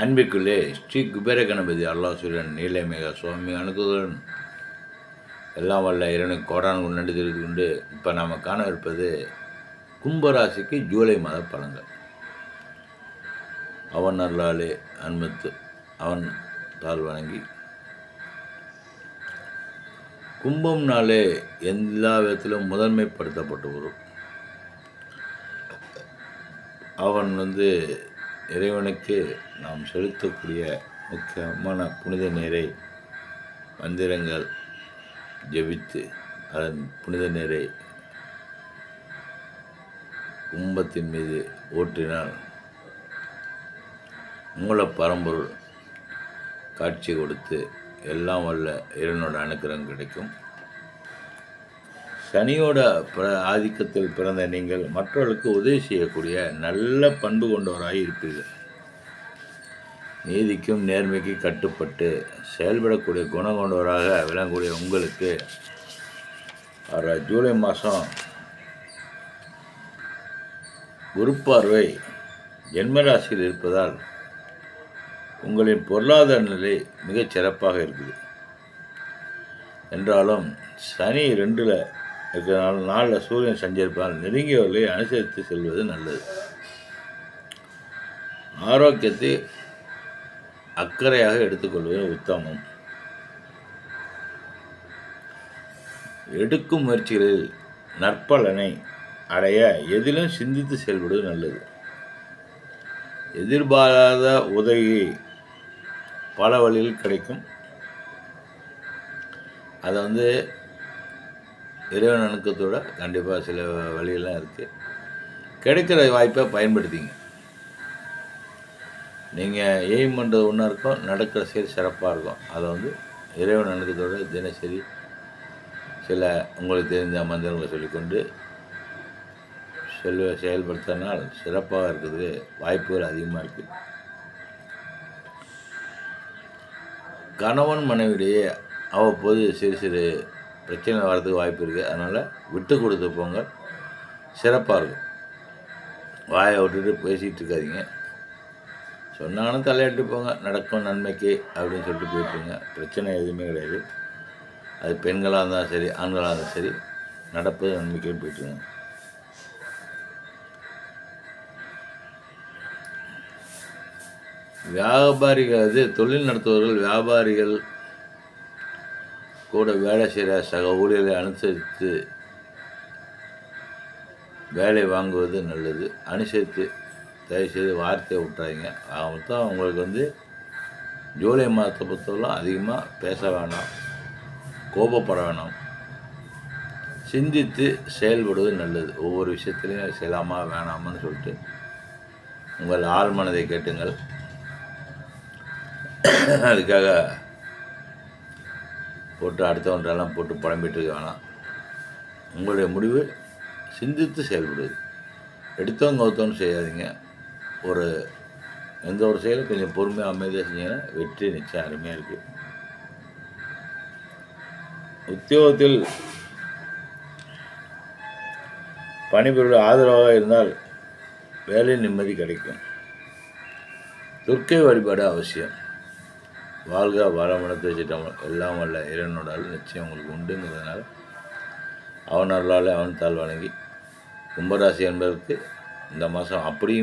அன்பிற்குள்ளே ஸ்ரீ குபேர கணபதி அருளாசுரன் நீலமேக சுவாமி அனுகுதன் எல்லாம் வல்ல இறைவனுக்கு கோடான நன்றி தெரிவித்து கொண்டு இப்போ நாம் காண இருப்பது கும்பராசிக்கு ஜூலை மாத பலன்கள். அவன் அருளாலே அன்பத்து அவன் தாழ் வணங்கி கும்பம்னாலே எல்லா விதத்திலும் முதன்மைப்படுத்தப்பட்டு வரும். அவன் இறைவனுக்கு நாம் செலுத்தக்கூடிய முக்கியமான புனித நீரை மந்திரங்கள் ஜெபித்து அதன் புனித நீரை கும்பத்தின் மீது ஊற்றினால் மூல பரம்பொருள் காட்சி கொடுத்து எல்லாம் வல்ல இறைவனோட அனுக்கிரகம் கிடைக்கும். சனியோட ஆதிக்கத்தில் பிறந்த நீங்கள் மற்றவர்களுக்கு உதவி செய்யக்கூடிய நல்ல பண்பு கொண்டவராக இருப்பீர்கள். நீதிக்கும் நேர்மைக்கு கட்டுப்பட்டு செயல்படக்கூடிய குணம் கொண்டவராக விளங்கக்கூடிய உங்களுக்கு ஜூலை மாதம் குரு பார்வை ஜென்மராசியில் இருப்பதால் உங்களின் பொருளாதார நிலை மிகச் சிறப்பாக இருக்குது. என்றாலும் சனி 2ல் இருக்கிறனால 4ல் சூரியன் சஞ்சரிப்பதால் நெருங்கியவர்களை அனுசரித்து செல்வது நல்லது. ஆரோக்கியத்தை அக்கறையாக எடுத்துக்கொள்வது உத்தமம். எடுக்கும் முயற்சிகளில் நற்பலனை அடைய எதிலும் சிந்தித்து செயல்படுவது நல்லது. எதிர்பாராத உதவி பல வழியில் கிடைக்கும். அதை இறைவன் அணுக்கத்தோட கண்டிப்பாக சில வழியெல்லாம் இருக்குது. கிடைக்கிற வாய்ப்பை பயன்படுத்திங்க. நீங்கள் எய்ம் பண்ணுறது ஒன்றா இருக்கும், நடக்கிற செயல் சிறப்பாக இருக்கும். அதை இறைவன் அணுக்கத்தோட தினசரி சில உங்களுக்கு தெரிஞ்ச மந்திரங்களை சொல்லிக்கொண்டு செயல்படுத்தினால் சிறப்பாக இருக்கிறது வாய்ப்புகள் அதிகமாக இருக்குது. கணவன் மனைவிடையே அவ்வப்போது சிறு பிரச்சனை வர்றதுக்கு வாய்ப்பு இருக்குது. அதனால் விட்டு கொடுத்து போங்க, சிறப்பாக இருக்கும். வாயை விட்டுட்டு பேசிகிட்டு இருக்காதிங்க. சொன்னாலும் தலையாட்டு போங்க, நடக்கும் நன்மைக்கு அப்படின்னு சொல்லிட்டு போயிட்டுருங்க. பிரச்சனை எதுவுமே கிடையாது. அது பெண்களாக இருந்தாலும் சரி, ஆண்களாக இருந்தாலும் சரி, நடப்பது நன்மைக்கு போயிட்டுருங்க. வியாபாரிகள் தொழில் நடத்துபவர்கள் வியாபாரிகள் கூட வேலை செய்கிற சக ஊழியர்களை அனுசரித்து வேலை வாங்குவது நல்லது. அனுசரித்து தயவுசெய்து வார்த்தையை விட்டுறாதீங்க. மொத்தம் உங்களுக்கு ஜூலை மாதத்தை பொறுத்தவரை அதிகமாக பேச வேண்டாம், கோபப்பட வேணாம், சிந்தித்து செயல்படுவது நல்லது. ஒவ்வொரு விஷயத்துலையும் செய்யலாமா வேணாமான்னு சொல்லிட்டு உங்கள் ஆள் மனதை கேட்டுங்கள். அதுக்காக போட்டு அடுத்தவன்றெல்லாம் போட்டு புலம்பிட்டு இருக்க வேணாம். உங்களுடைய முடிவு சிந்தித்து செயல்படுது. எடுத்தவங்க ஒருத்தவங்க செய்யாதீங்க. எந்த ஒரு செயலும் கொஞ்சம் பொறுமையாக அமைதியாக செஞ்சீங்கன்னா வெற்றி நிச்சயம் அருமையாக இருக்குது. உத்தியோகத்தில் பணிபுரிய ஆதரவாக இருந்தால் வேலை நிம்மதி கிடைக்கும். துர்க்கை வழிபாடு அவசியம். வாழ்க வளமுடத்தை சிட்டம் எல்லாம் வல்ல இறைவனோட நிச்சயம் உங்களுக்கு உண்டுங்கிறதுனால அவன் அருளால் அவன் தாழ் வணங்கி கும்பராசி என்பதற்கு இந்த மாதம் அப்படியும்